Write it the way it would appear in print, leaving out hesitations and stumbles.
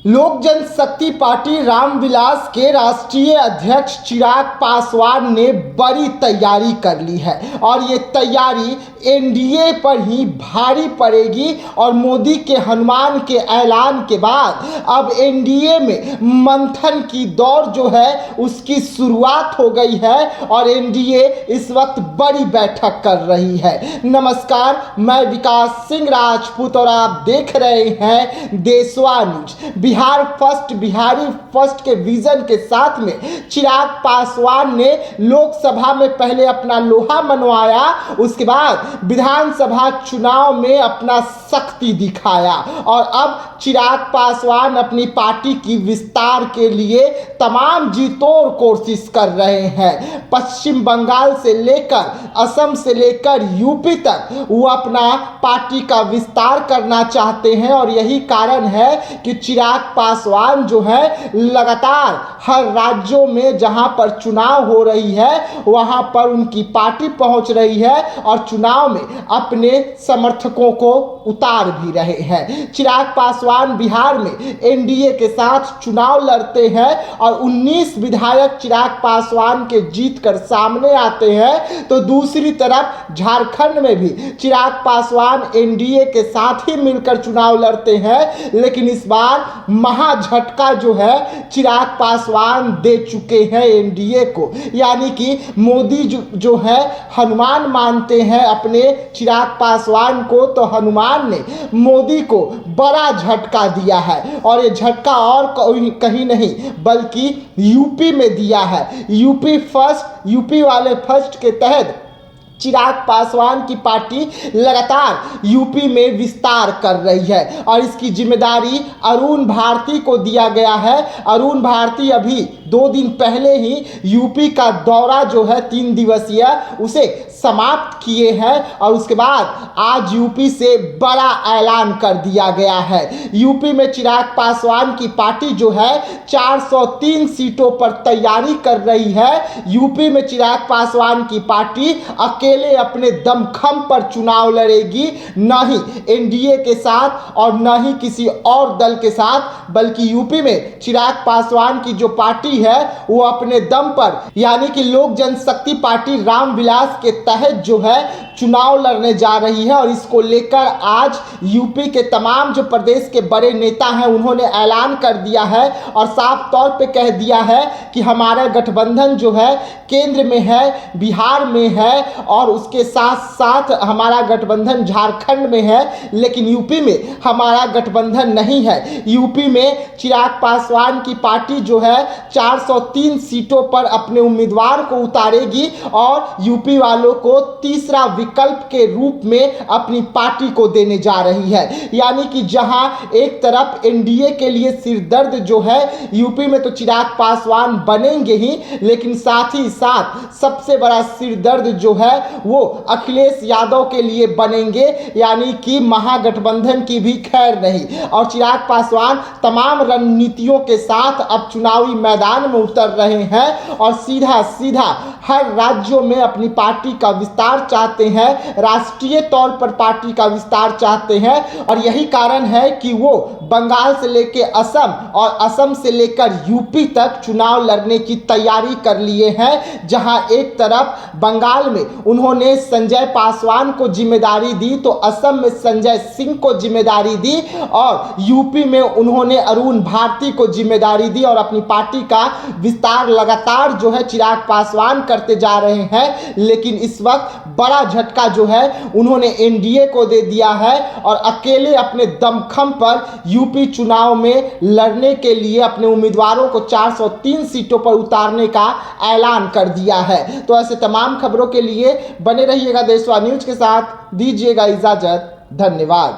लोक जनशक्ति पार्टी रामविलास के राष्ट्रीय अध्यक्ष चिराग पासवान ने बड़ी तैयारी कर ली है और ये तैयारी एनडीए पर ही भारी पड़ेगी। और मोदी के हनुमान के ऐलान के बाद अब एनडीए में मंथन की दौर जो है उसकी शुरुआत हो गई है और एनडीए इस वक्त बड़ी बैठक कर रही है। नमस्कार, मैं विकास सिंह राजपूत और आप देख रहे हैं देशवा news. Bihar first, Bihari first के विजन के साथ में चिराग पासवान ने लोकसभा में पहले अपना लोहा मनवाया, उसके बाद विधानसभा चुनाव में अपना शक्ति दिखाया और अब चिराग पासवान अपनी पार्टी की विस्तार के लिए तमाम जीतोड़ कोशिश कर रहे हैं। पश्चिम बंगाल से लेकर असम से लेकर यूपी तक वो अपना पार्टी का विस्तार करना चाहते हैं और यही कारण है कि चिराग पासवान जो है लगातार हर राज्यों में जहां पर चुनाव हो रही है वहां पर उनकी पार्टी पहुंच रही है और चुनाव में अपने समर्थकों को उतार भी रहे हैं। चिराग पासवान बिहार में एनडीए के साथ चुनाव लड़ते हैं और 19 विधायक चिराग पासवान के जीत कर सामने आते हैं, तो दूसरी तरफ झारखंड में भी चिराग पासवान एनडीए के साथ ही मिलकर चुनाव लड़ते हैं। लेकिन इस बार महा झटका जो है चिराग पासवान दे चुके हैं एनडीए को, यानी कि मोदी जो है हनुमान मानते हैं अपने चिराग पासवान को, तो हनुमान ने मोदी को बड़ा झटका दिया है और ये झटका और कहीं नहीं बल्कि यूपी में दिया है। यूपी वाले फर्स्ट के तहत चिराग पासवान की पार्टी लगातार यूपी में विस्तार कर रही है और इसकी जिम्मेदारी अरुण भारती को दिया गया है। अरुण भारती अभी 2 दिन पहले ही यूपी का दौरा जो है 3 दिवसीय उसे समाप्त किए हैं और उसके बाद आज यूपी से बड़ा ऐलान कर दिया गया है। यूपी में चिराग पासवान की पार्टी जो है 403 सीटों पर तैयारी कर रही है। यूपी में चिराग पासवान की पार्टी अकेले अपने दमखम पर चुनाव लड़ेगी, न ही एनडीए के साथ और न ही किसी और दल के साथ, बल्कि यूपी में चिराग पासवान की जो पार्टी है वो अपने दम पर यानी कि लोक जनशक्ति पार्टी रामविलास के तहत जो है चुनाव लड़ने जा रही है। और इसको लेकर आज यूपी के तमाम जो प्रदेश के बड़े नेता हैं उन्होंने ऐलान कर दिया है और साफ तौर पे कह दिया है कि हमारा गठबंधन जो है केंद्र में है, बिहार में है और उसके साथ साथ हमारा गठबंधन झारखंड में है, लेकिन यूपी में हमारा गठबंधन नहीं है। यूपी में चिराग पासवान की पार्टी जो है 403 सीटों पर अपने उम्मीदवार को उतारेगी और यूपी वालों को तीसरा विकल्प के रूप में अपनी पार्टी को देने जा रही है। यानी कि जहां एक तरफ एनडीए के लिए सिरदर्द जो है यूपी में तो चिराग पासवान बनेंगे ही, लेकिन साथ ही साथ सबसे बड़ा सिरदर्द जो है वो अखिलेश यादव के लिए बनेंगे, यानी कि महागठबंधन की भी खैर नहीं। और चिराग पासवान तमाम रणनीतियों के साथ अब चुनावी मैदान में उतर रहे हैं और सीधा सीधा हर राज्यों में अपनी पार्टी का विस्तार चाहते हैं, राष्ट्रीय तौर पर पार्टी का विस्तार चाहते हैं। और यही कारण है कि वो बंगाल से लेकर असम और असम से लेकर यूपी तक चुनाव लड़ने की तैयारी कर लिए हैं। जहां एक तरफ बंगाल में उन्होंने संजय पासवान को जिम्मेदारी दी, तो असम में संजय सिंह को जिम्मेदारी दी और यूपी में उन्होंने अरुण भारती को जिम्मेदारी दी और अपनी पार्टी का विस्तार लगातार जो है चिराग पासवान करते जा रहे हैं। लेकिन इस वक्त बड़ा झटका जो है उन्होंने एनडीए को दे दिया है और अकेले अपने दमखम पर यूपी चुनाव में लड़ने के लिए अपने उम्मीदवारों को 403 सीटों पर उतारने का ऐलान कर दिया है। तो ऐसे तमाम खबरों के लिए बने रहिएगा देशवा न्यूज के साथ। दीजिएगा इजाजत, धन्यवाद।